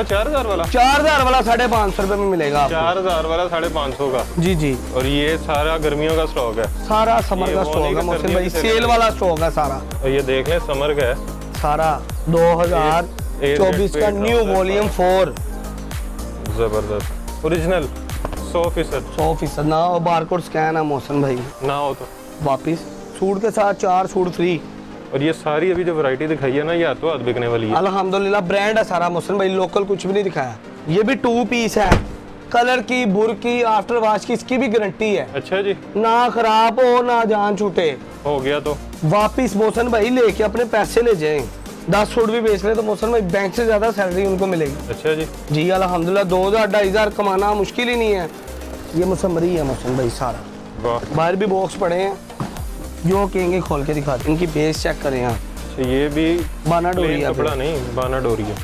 वाला 4000 वाला 4000 वाला 550 रुपए में मिलेगा। 4000 वाला 550 का। जी जी। और ये सारा गर्मियों का स्टॉक है, सारा समर का स्टॉक है मोहसिन भाई, सेल वाला स्टॉक है सारा। और ये देख लें समर का है सारा 2024 का न्यू वॉल्यूम 4। जबरदस्त ओरिजिनल 100% ना हो, बारकोड स्कैन है मोहसिन भाई, ना हो तो वापिस सूट के साथ 4 सूट फ्री। और ये सारी अभी जो वैरायटी दिखाई है ना, ये हाथों हाथ बिकने वाली है। अल्हम्दुलिल्लाह ब्रांड है सारा मोहसिन भाई, लोकल कुछ भी नहीं दिखाया। ये भी 2 पीस है, कलर की, बुर की, आफ्टर वॉश की, इसकी भी गारंटी है। अच्छा जी, ना खराब हो ना जान छूटे, हो गया तो वापिस मोहसिन भाई लेके अपने पैसे ले जाएं। 10 सूट भी बेच ले तो मोहसिन भाई बैंक से ज्यादा सैलरी उनको मिलेगी। अच्छा जी जी अल्हम्दुलिल्लाह 2000-2500 कमाना मुश्किल ही नहीं है। ये मुसम्मरी है मोहसिन भाई सारा, वाह। बाहर भी बॉक्स पड़े हैं, जो कहेंगे खोल के दिखाते, इनकी बेस चेक करें यहाँ। अच्छा, ये भी बाना डोरी प्लेन है, कपड़ा नहीं, बाना डोरी है।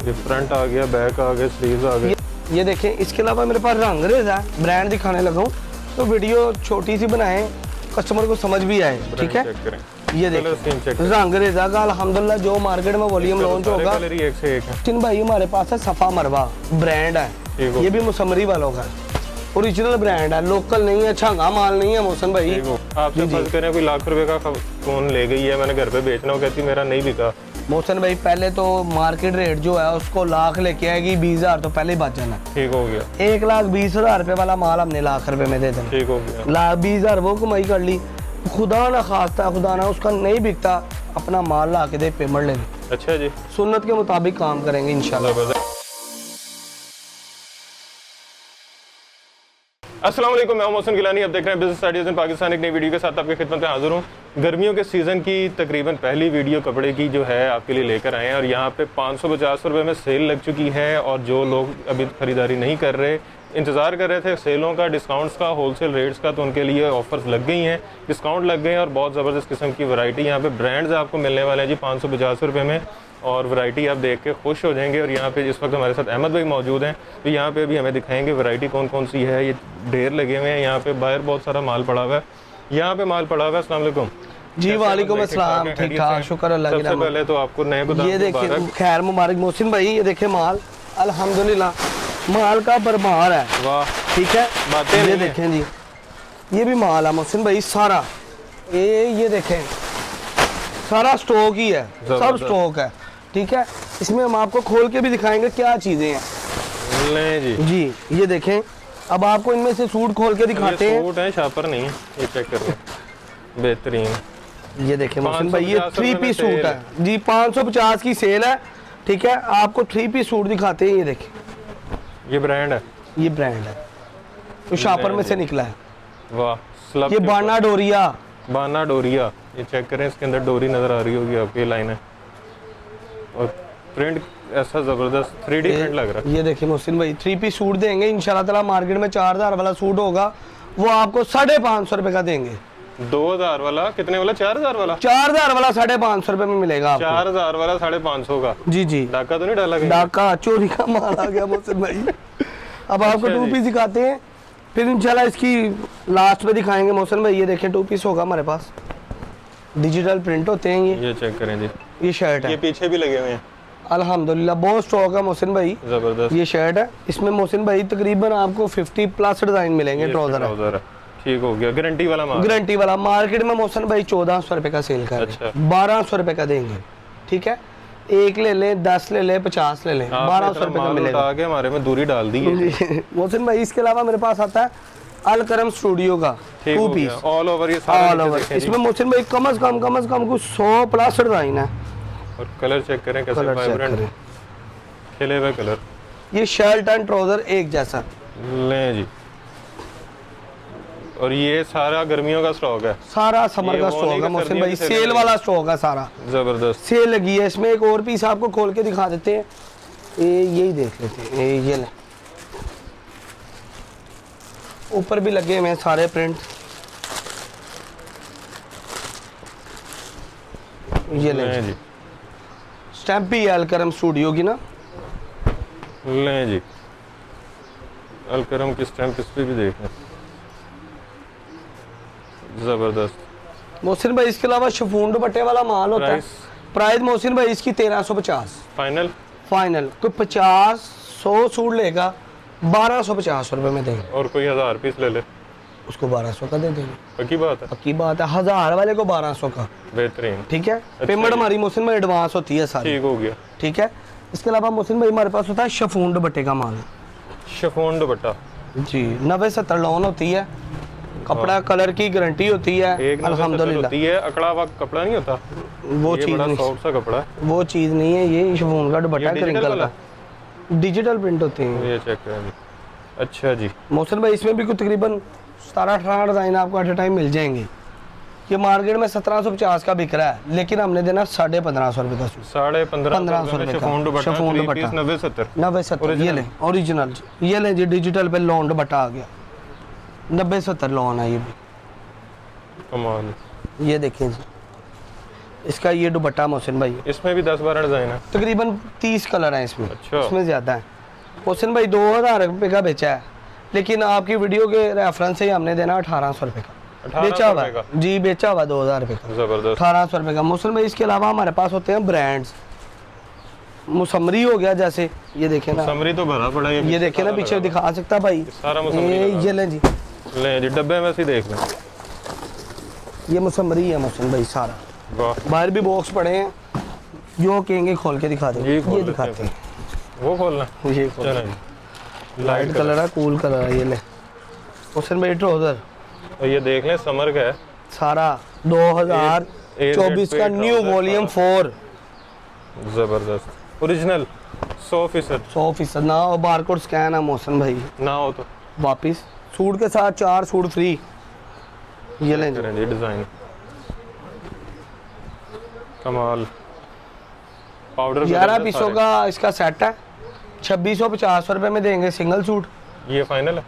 ये फ्रंट आ गया, बैक आ गया, स्लीव्स आ गए। ये देखें, इसके अलावा मेरे पास रंग रेज है, ब्रांड दिखाने लगा हूँ तो वीडियो छोटी सी बनाएं, कस्टमर को समझ भी आए, ठीक है। ये देखें रंग रेजा का अल्हम्दुलिल्लाह जो मार्केट में वॉल्यूम लॉन्च होगा, एक से एक है। तीन भाई हमारे पास है सफा मरवा ब्रांड है, ये भी मुसम्मरी वालों का ओरिजिनल ब्रांड है, लोकल नहीं है, छांगा माल नहीं है मोहसिन भाई। आपसे फर्ज करें कोई लाख रुपए का फोन ले गई है, मैंने घर पे बेचना हो, कहती मेरा नहीं बिका। मोहसिन भाई पहले तो मार्केट रेट जो है उसको लाख लेके आएगी, 20,000 तो पहले ही बच जाना। ठीक हो गया। 1,20,000 रुपए वाला माल हमने लाख रुपए में दे देना। ठीक हो गया। 20,000 वो कमाई कर ली, खुदा ना खास्ता, खुदा ना उसका नहीं बिकता, अपना माल ला के दे, पेमेंट ले ले। अच्छा जी, सुन्नत के मुताबिक काम करेंगे इंशाल्लाह। अस्सलाम वालेकुम, मैं मोहसिन गिलानी। अब देख रहे हैं बिजनेस स्टडीज इन पाकिस्तान, एक नई वीडियो के साथ आपकी खिदमत में हाजिर हूँ। गर्मियों के सीज़न की तकरीबन पहली वीडियो कपड़े की जो है आपके लिए लेकर आए हैं, और यहाँ पे 550 रुपये में सेल लग चुकी है। और जो लोग अभी खरीदारी नहीं कर रहे, इंतज़ार कर रहे थे सेलों का, डिस्काउंट्स का, होलसेल रेट्स का, तो उनके लिए ऑफर्स लग गई हैं, डिस्काउंट लग गए हैं, और बहुत ज़बरदस्त किस्म की वैरायटी यहाँ पे ब्रांड्स आपको मिलने वाले हैं जी 550 रुपये में। और वैरायटी आप देख के खुश हो जाएंगे। और यहाँ पे इस वक्त हमारे साथ अहमद भाई मौजूद हैं, तो यहाँ पे भी हमें दिखाएंगे वैरायटी कौन कौन सी है। ये ढेर लगे हुए हैं, यहाँ पे बाहर बहुत सारा माल पड़ा हुआ है, यहाँ पे माल पड़ा हुआ है। अस्सलाम वालेकुम जी। वालेकुम अस्सलाम, ठीक ठाक, शुक्र अल्लाह की। सबसे पहले तो आपको नए गोदाम ये देखिए, खैर मुबारक मोहसिन भाई, ये देखे माल अल्हम्दुलिल्लाह माल का भरमार है। वाह, ठीक है, बातें ये देखें जी, ये भी माल है मोहसिन भाई सारा, ये देखें सारा स्टॉक ही है, सब स्टॉक है, ठीक है। इसमें हम आपको खोल के भी दिखाएंगे क्या चीजें हैं। ले जी ये देखें, अब आपको इनमें से सूट खोल के दिखाते हैं। सूट है, शापर नहीं है, ये चेक करो, बेहतरीन। ये देखें मोहसिन भाई, ये 3 पीस सूट है जी, 550 की सेल है, ठीक है। आपको 3 पीस सूट दिखाते हैं, ये देखें, ये ब्रांड है, ये ब्रांड है, तो शापर में से निकला है। वाह, ये बाना डोरिया, बाना डोरिया, ये चेक करें, इसके अंदर डोरी नजर आ रही होगी आपको, ये लाइन है, और प्रिंट ऐसा जबरदस्त 3D प्रिंट लग रहा है। ये देखिए मोहसिन भाई, 3 पीस सूट देंगे इंशाल्लाह ताला। मार्केट में 4000 वाला सूट होगा, वो आपको 550 रुपए का देंगे। 2000 वाला कितने वाला? 4000 वाला? 4000 वाला 550 रुपए में मिलेगा आपको। 4000 वाला 550 का? जी जी। डाका तो नहीं डाला गया? डाका चोरी का माल आ गया मोहसिन भाई। अब आपको 2 पीस दिखाते हैं, फिर इंशाल्लाह इसकी लास्ट में दिखाएंगे मोहसिन भाई। ये देखें 2 पीस होगा हमारे पास, डिजिटल प्रिंट होते हैं ये चेक करें जी, ये शर्ट है, ये पीछे भी लगे हुए हैं अल्हम्दुलिल्लाह, बहुत स्टॉक है मोहसिन भाई, जबरदस्त। ये शर्ट है, इसमें मोहसिन भाई तकरीबन आपको 50+ डिजाइन मिलेंगे। ट्राउजर है, ठीक हो गया, गारंटी वाला माल, गारंटी वाला। मार्केट में मोहसिन भाई 1400 रुपए का सेल कर रहे हैं, 1200 रुपए का देंगे, ठीक है। 1 ले लें, 10 ले लें, 50 ले लें, 1200 रुपए का मिलेगा। आगे हमारे में दूरी डाल दी है मोहसिन भाई। इसके अलावा मेरे पास आता है अल करम स्टूडियो का 2 पीस, ऑल ओवर, ये सारा ऑल ओवर। इसमें मोहसिन भाई कम से कम कुछ 100+ डिजाइन है। और कलर चेक करें कैसे वाइब्रेंट खिले हुए कलर। ये शर्ट एंड ट्राउजर एक जैसा लें जी। और ये सारा गर्मियों का स्टॉक है, सारा समर का स्टॉक है मोहसिन भाई, सेल वाला स्टॉक है सारा, जबरदस्त सेल लगी है। इसमें एक और पीस आपको खोल के दिखा देते हैं, यही देख लेते हैं, ये ले, ऊपर भी लगे हुए हैं सारे प्रिंट, ये ले जी, स्टैम्प भी है अलकरम स्टूडियो की ना। लें जी, अलकरम की स्टैम्प इस पे भी देखें, जबरदस्त। मोहसिन भाई इसके अलावा शिफॉन दुपट्टे वाला माल होता है, प्राइस मोहसिन भाई इसकी 1350 फाइनल फाइनल कोई 50-100 सूट लेगा 1250 रुपए में देंगे, और कोई 1000 पीस ले ले उसको 1200 का दे देंगे। पक्की बात है, पक्की बात है, 1000 वाले को 1200 का। बेहतरीन, ठीक है, पेमेंट हमारी मोहसिन में एडवांस होती है सारी। ठीक हो गया। ठीक है, इसके अलावा मोहसिन भाई हमारे पास होता है शिफॉन दुपट्टे का माल। शिफॉन दुपट्टा जी 90-70 लोन होती है, कपड़ा कलर की गारंटी होती है एक अल्हम्दुलिल्लाह। होती है, अकड़ा हुआ कपड़ा नहीं होता, वो ये चीज़ बड़ा नहीं, सॉफ्ट सा कपड़ा है। वो चीज़ नहीं है, ये शिफॉन का दुपट्टा ये डिजिटल क्रिंकल वाला? का डिजिटल प्रिंट होते हैं। ये चेक करें। अच्छा जी, मोहसिन भाई इसमें भी कुछ तकरीबन 17-18 डिज़ाइन आपको एट ए टाइम मिल जाएंगे। ये मार्केट में 1750 का बिक रहा है, लेकिन हमने देना 1550 रुपये का सूट। 1550 रुपए का chiffon dupatta, chiffon 3 dupatta. Piece 90-70। 90-70 ये लें ओरिजिनल, ये लें जी डिजिटल पे लोन दुपट्टा आ गया, 90-70 लोन है ये भी। कमाल, ये देखें जी इसका ये दुपट्टा मोहसिन भाई, इसमें भी 10-12 डिजाइन है। तकरीबन 30 कलर हैं इसमें। अच्छा। इसमें ज़्यादा है। मोहसिन भाई 2000 रुपये का बेचा है, लेकिन आपकी वीडियो के रेफरेंस से ही हमने देना 1800 रुपये का 1800 बेचा हुआ रुपए है। जी बेचा हुआ 2000 रुपये का, जबरदस्त। 1800 रुपये का। मोहसिन भाई इसके अलावा हमारे पास होते हैं ब्रांड्स, मुसम्मरी हो गया जैसे, ये देखें ना, समरी तो भरा पड़ा है, ये देखें ना पीछे दिखा सकता भाई, सारा मुसम्मरी ये लें जी, ले जी डब्बे में से देख लें। ये मुसम्मरी है मोहसिन भाई सारा, वाह, बाहर भी बॉक्स पड़े हैं, जो कहेंगे खोल के दिखा देंगे। ये खोल ये देते दिखाते हैं। हैं, वो खोलना, ये खोल, चलें जी। लाइट कलर है, कूल कलर है, ये ले मोहसिन भाई ट्राउजर और ये देख लें समर का है, सारा 2024 का न्यू वॉल्यूम 4, जबरदस्त ओरिजिनल 100%। 100% ना, और बारकोड स्कैन है मोहसिन भाई, ना हो तो वापिस सूट के साथ 4 सूट फ्री। ये लें जी, करें जी डिजाइन, कमाल। पाउडर 11 पीसों का इसका सेट है, 2650 रुपये में देंगे सिंगल सूट। ये फाइनल है,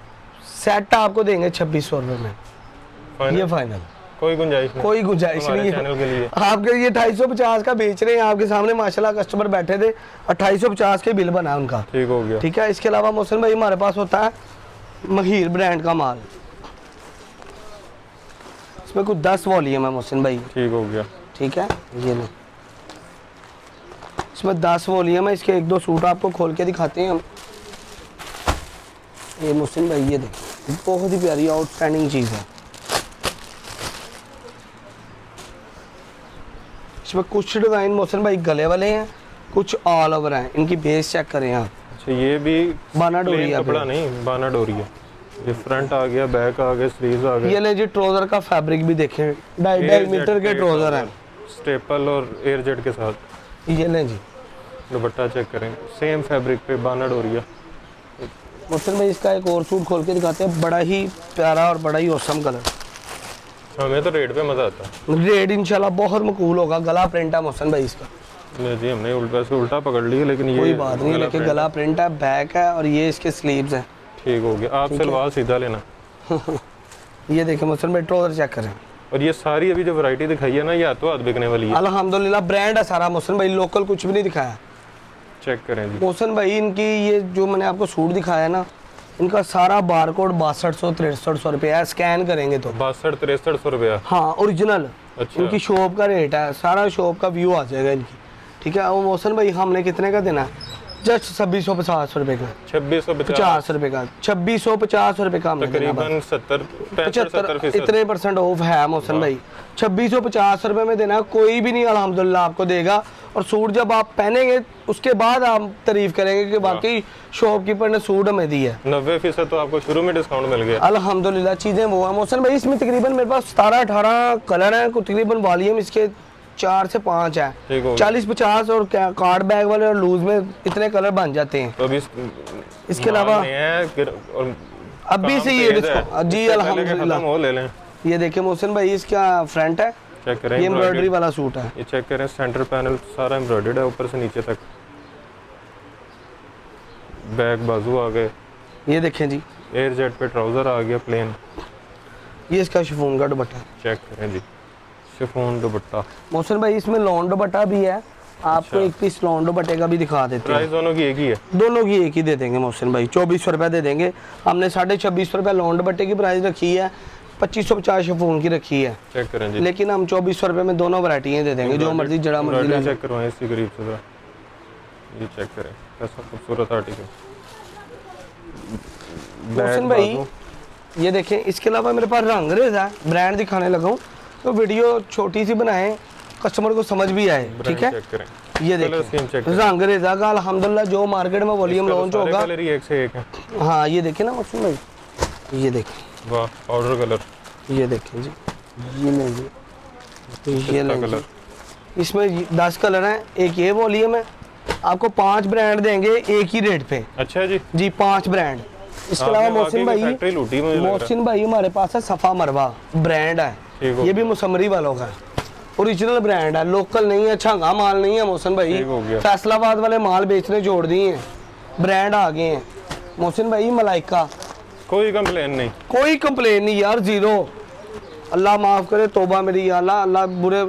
सेट आपको देंगे 2600 रुपये में, फाइनल ये फाइनल, कोई गुंजाइश नहीं कोई गुंजाइश हमारे नहीं चैनल के लिए। है। आपके ये 250 का बेच रहे हैं, आपके सामने माशाल्लाह कस्टमर बैठे थे, 2850 के बिल बना उनका। ठीक हो गया। ठीक है, इसके अलावा मोहसिन भाई हमारे पास होता है महीर ब्रांड का माल, इसमें कुछ 10 वॉल्यूम है मोहसिन भाई। ठीक हो गया। ठीक है, ये लो, इसमें 10 वॉल्यूम है, इसके 1-2 सूट आपको खोल के दिखाते हैं हम। ये मोहसिन भाई ये देख, बहुत ही प्यारी आउटस्टैंडिंग चीज़ है। इसमें कुछ डिज़ाइन मोहसिन भाई गले वाले हैं, कुछ ऑल ओवर हैं, इनकी बेस चेक करें आप। अच्छा ये भी बाना डोरी plain है, कपड़ा नहीं, बाना डोरी है। ये फ्रंट आ गया, बैक आ गया, स्लीव्स आ गए। ये ले जी ट्राउजर का फैब्रिक भी देखें, 2.5 मीटर के ट्राउजर हैं। स्टेपल और एयर जेट के साथ। ये लें जी, दुपट्टा चेक करें, सेम फैब्रिक पे बाना डोरिया। मोहसिन भाई इसका एक और सूट खोल के दिखाते हैं, बड़ा ही प्यारा और बड़ा ही औसम कलर। हमें तो रेट पे मजा आता है। रेट इंशाल्लाह बहुत मकबूल होगा। गला प्रिंट है मोहसिन भाई इसका, नहीं जी हमने उल्टा से उल्टा पकड़ लिया, लेकिन ये कोई बात नहीं, गला लेकिन print गला प्रिंट है, बैक है, और ये इसके स्लीव्स हैं। ठीक हो गया। आप सलवार सीधा लेना। ये देखें मोहसिन भाई ट्राउजर चेक करें, और ये सारी अभी जो वैरायटी दिखाई है ना, ये हाथों हाथ बिकने वाली है। अल्हम्दुलिल्लाह ब्रांड है सारा मोहसिन भाई, लोकल कुछ भी नहीं दिखाया। चेक करें जी। मोहसिन भाई इनकी ये जो मैंने आपको सूट दिखाया ना, इनका सारा बारकोड 6200-6300 रुपये है, स्कैन करेंगे तो 6200-6300 रुपया। हाँ ओरिजिनल। अच्छा। इनकी शॉप का रेट है, सारा शॉप का व्यू आ जाएगा इनकी। ठीक है, वो मोहसिन भाई हमने कितने का देना है? जस्ट 2650 रुपये का, 2650 50 रुपये का, 2650 रुपये का हमने देना बस। तकरीबन 70-75% इतने परसेंट ऑफ है मोहसिन भाई। 2650 रुपये में देना, कोई भी नहीं अल्हम्दुलिल्लाह आपको देगा। और सूट जब आप पहनेंगे उसके बाद आप तारीफ करेंगे कि बाकी शॉपकीपर ने सूट हमें दी है। 90% तो आपको शुरू में डिस्काउंट मिल गया। अल्हम्दुलिल्लाह चीज़ें वो है मोहसिन भाई। इसमें तकरीबन मेरे पास 17-18 कलर हैं, तकरीबन वॉल्यूम इसके 4 से 5 है। ठीक हो गया। 40-50 और कार्ड बैग वाले और लूज में इतने कलर बन जाते हैं। तो अभी इसके अलावा अभी से ये जी अल्हम्दुलिल्लाह वो ले लें। ये देखिए मोहसिन भाई इसका फ्रंट है, चेक करें, ये एम्ब्रॉयडरी वाला सूट है। ये चेक करें, सेंटर पैनल सारा एम्ब्रॉयडर्ड है ऊपर से नीचे तक। बैक बाजू आ गए। ये देखें जी, एयर जेट पे ट्राउजर आ गया प्लेन। ये इसका शिफॉन का दुपट्टा है। चेक करें जी, शिफॉन दुपट्टा। मोहसिन भाई इसमें लॉन दुपट्टा भी है, आपको एक पीस लॉन दुपट्टे का भी दिखा देते हैं। प्राइस दोनों की एक ही है। दोनों की एक ही दे देंगे मोहसिन भाई, 2400 रुपये दे देंगे। हमने 2650 रुपये लॉन दुपट्टे की प्राइस रखी है, 2550 शिफॉन की रखी है, चेक करें जी। लेकिन हम 2400 रुपये में दोनों वैरायटियाँ दे देंगे, जो मर्जी जड़ा मर्जी ले। चेक करवाएं इसकी करीब से। ये चेक करें कैसा खूबसूरत आर्टिकल। मोहसिन भाई ये देखें, इसके अलावा मेरे पास रंग रेज है, ब्रांड दिखाने लगा हूँ तो वीडियो छोटी सी बनाए, कस्टमर को समझ भी आए, ठीक है। चेक करें, ये देखें रंग रेजा का अल्हम्दुलिल्लाह जो मार्केट में वॉल्यूम लॉन्च होगा। कलर ही एक से एक है। हाँ ये देखें ना मोहसिन भाई, ये देखें, वाह पाउडर कलर, ये देखें जी, ये नहीं जी, ये कलर, इसमें 10 कलर हैं, एक ये वॉल्यूम है। आपको 5 ब्रांड देंगे एक ही रेट पे। अच्छा जी 5 ब्रांड। इसके अलावा मोहसिन भाई हमारे पास है सफ़ा मरवा ब्रांड है, ये भी मुसम्मरी वालों का ओरिजिनल ब्रांड है, लोकल नहीं है, छंगा माल नहीं है मोहसिन भाई। फैसलाबाद वाले माल बेचने जोड़ दिए हैं, ब्रांड आ गए हैं मोहसिन भाई। मलाइका कोई कंप्लेन नहीं, कोई कंप्लेन नहीं यार, जीरो। अल्लाह माफ करे, तौबा मेरी या अल्लाह, अल्लाह बुरे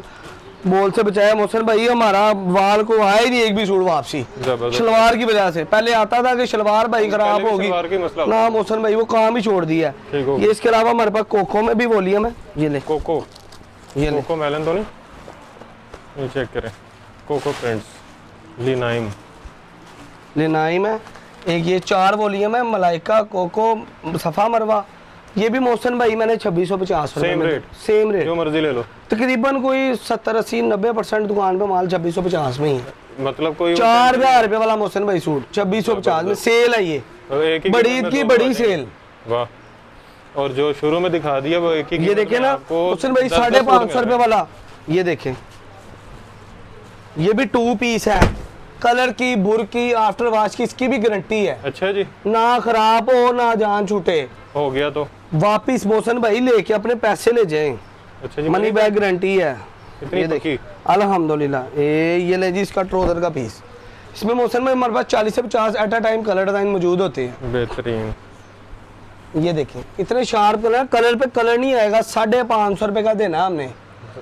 बोल से बचाया मोहसिन भाई। हमारा वाल को आया ही नहीं एक भी सूट वापसी शलवार की वजह से। पहले आता था कि शलवार भाई खराब होगी ना मोहसिन भाई, वो काम ही छोड़ दिया है ये। इसके अलावा हमारे पास कोको में भी वॉल्यूम है, ये ले कोको, ये कोको मेलन तो नहीं, ये चेक करें, कोको प्रिंट्स, लिनाइम है एक, ये 4 वॉल्यूम है, मलाइका, कोको, सफ़ा मरवा। ये भी मोहसिन भाई मैंने 2650 रुपए, सेम रेट जो मर्जी ले लो। तकरीबन कोई 70, 80, 90% दुकान पे माल 2650 में ही है। मतलब कोई 4000 रुपए वाला मोहसिन भाई सूट 2650 में सेल है ये, बड़ी ईद की बड़ी सेल। वाह। और जो शुरू में दिखा दिया वो एक ही, ये देखे ना मोहसिन भाई 550 रुपए वाला, ये देखें, ये भी 2 पीस है, कलर की, बुर की, आफ्टर वॉश की इसकी भी गारंटी है। अच्छा जी, ना खराब हो ना जान छूटे, हो गया तो वापिस मोहसिन भाई लेके अपने पैसे ले जाएं। अच्छा जी, मनी बैक गारंटी है। ये देखिए अल्हम्दुलिल्लाह। ये ले जी इसका ट्राउजर का पीस, इसमें मोहसिन भाई हमारे पास 40 से 50 at a time colour design मौजूद होते हैं। बेहतरीन। ये देखें इतने शार्प कलर, कलर पे कलर नहीं आएगा। 550 रुपए का देना हमने,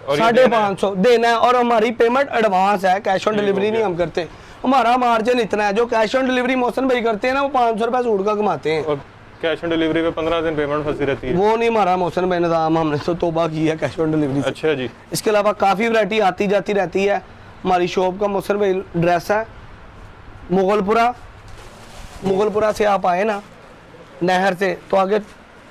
550 देना है। और हमारी पेमेंट एडवांस है, कैश ऑन डिलीवरी नहीं हम करते। हमारा मार्जिन इतना है, जो कैश ऑन डिलीवरी मोहसिन भाई करते हैं ना वो 500 रुपए सूट का कमाते हैं। और कैश ऑन डिलीवरी पे 15 दिन पेमेंट फंसी रहती है, वो नहीं हमारा मोहसिन भाई निज़ाम, हमने तो तौबा की है कैश ऑन डिलीवरी। अच्छा जी। इसके अलावा काफ़ी वैरायटी आती जाती रहती है। हमारी शॉप का मोहसिन भाई ड्रेस है मुगलपुरा से आप आए ना नहर से तो आगे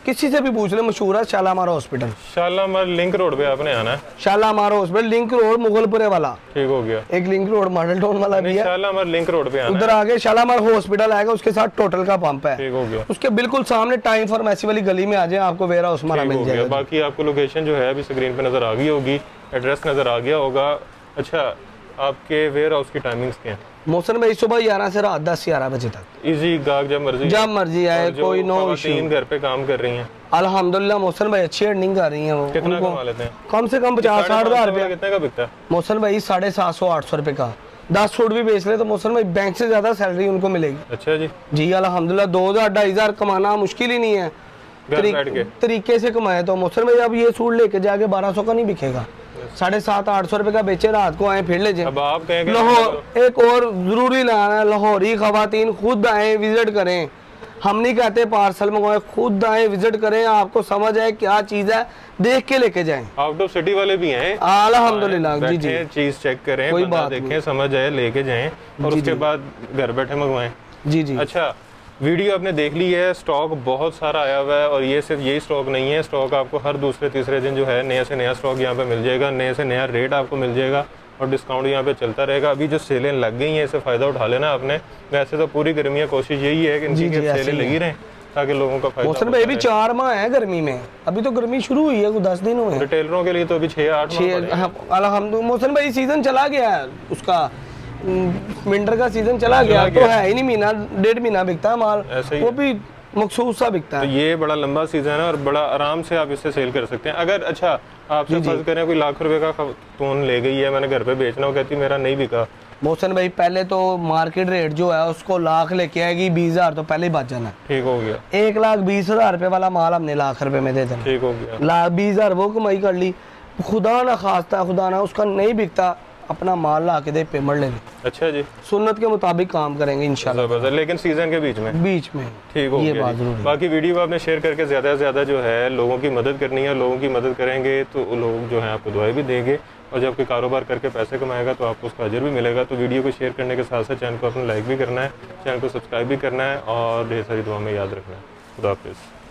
किसी से भी पूछ ले, मशहूर है Shalamar hospital. Shalamar link road पे आपने आना है, शालामार हॉस्पिटल लिंक रोड मुगलपुरे वाला, ठीक हो गया। एक लिंक रोड मॉडल टाउन वाला भी है, शालामार लिंक रोड पे आना, उधर आगे शालामार हॉस्पिटल आएगा, उसके साथ टोटल का पंप है, ठीक हो गया। उसके बिल्कुल सामने टाइम फार्मेसी वाली गली में आ जाए, आपको वेयर हाउस हमारा मिल जाएगा। बाकी आपको लोकेशन जो है अभी स्क्रीन पे नजर आ गई होगी, एड्रेस नजर आ गया होगा। अच्छा, आपके वेयर हाउस की टाइमिंग्स क्या हैं? मोहसिन भाई सुबह 11 से रात 10-11 बजे तक। इजी गाहक जब मर्जी आए, कोई नो इशू। घर पे काम कर रही हैं अल्हम्दुलिल्लाह मोहसिन भाई अच्छी अर्निंग कर रही हैं वो। कितना कमा लेते हैं? कम से कम 50-60 हज़ार रुपया। कितने का बिकता है मोहसिन भाई? 750-800 रुपए का 10 सूट भी बेच ले तो मोहसिन भाई बैंक से ज्यादा सैलरी उनको मिलेगी। अच्छा जी। जी अल्हम्दुलिल्लाह 2000-2500 कमाना मुश्किल ही नहीं है, तरीके से कमाए तो। मोहसिन भाई अब ये सूट लेके जाके 1200 का नहीं बिकेगा, 750-800 रुपए का बेचे, रात को आए फिर ले जाए। अब आप कहेंगे लाहौर एक और जरूरी लाना है, लाहौरी खवातीन खुद आए विजिट करें, हम नहीं कहते पार्सल मंगवाए, खुद आए विजिट करें, आपको समझ आए क्या चीज है, देख के लेके जाएं। आउट ऑफ सिटी वाले भी हैं अल्हम्दुलिल्लाह। जी जी, चीज चेक करें, कोई बात देखें, समझ आए लेके जाएं और उसके बाद घर बैठे मंगवाएं। जी जी। अच्छा, वीडियो आपने देख ली है, स्टॉक बहुत सारा आया हुआ है और ये सिर्फ यही स्टॉक नहीं है, स्टॉक आपको हर दूसरे तीसरे दिन जो है नया से नया स्टॉक यहाँ पे मिल जाएगा, नए से नया रेट आपको मिल जाएगा और डिस्काउंट यहाँ पे चलता रहेगा। अभी जो सेलें लग गई हैं इससे फ़ायदा उठा लेना आपने। वैसे तो पूरी गर्मियाँ कोशिश यही है कि इनकी सेलें लगी रहें ताकि लोगों का फायदा। मोहसिन भाई अभी 4 माह है गर्मी में, अभी तो गर्मी शुरू हुई है, 10 दिन हुए हैं। रिटेलरों के लिए तो अभी 6-8 अल्हम्दुलिल्लाह। मोहसिन भाई सीजन चला गया है उसका, विंटर का सीजन चला गया तो है ही नहीं, महीना 1.5 महीना बिकता है माल, वो भी मखसूस सा बिकता है। तो ये बड़ा लंबा सीजन है और बड़ा आराम से आप इससे सेल कर सकते हैं। अगर अच्छा आपसे फर्ज करें कोई लाख रुपए का खातून ले गई है, मैंने घर पे बेचना, वो कहती मेरा नहीं बिका। मोहसिन भाई पहले तो मार्केट रेट जो है उसको लाख लेके आएगी, 20,000 तो पहले ही बच जाना। ठीक हो गया। 1,20,000 रुपए वाला माल हमने लाख रुपए में दे देना। ठीक हो गया। 20,000 वो कमाई कर ली। खुदा ना खास्ता, खुदा ना उसका नहीं बिकता अपना माल ला के दे, पेमेंट ले ले। अच्छा जी, सुन्नत के मुताबिक काम करेंगे इंशाल्लाह, जबरदस्त। लेकिन सीजन के बीच में ठीक हो ये गया बात जी। जरूरी है। बाकी वीडियो आपने शेयर करके ज़्यादा से ज़्यादा जो है लोगों की मदद करनी है। लोगों की मदद करेंगे तो लोग जो है आपको दुआएं भी देंगे, और जब कोई कारोबार करके पैसे कमाएगा तो आपको उसका अजर भी मिलेगा। तो वीडियो को शेयर करने के साथ साथ चैनल को अपना लाइक भी करना है, चैनल को सब्सक्राइब भी करना है, और ढेर सारी दुआ में याद रखना है। खुदा हाफिज़।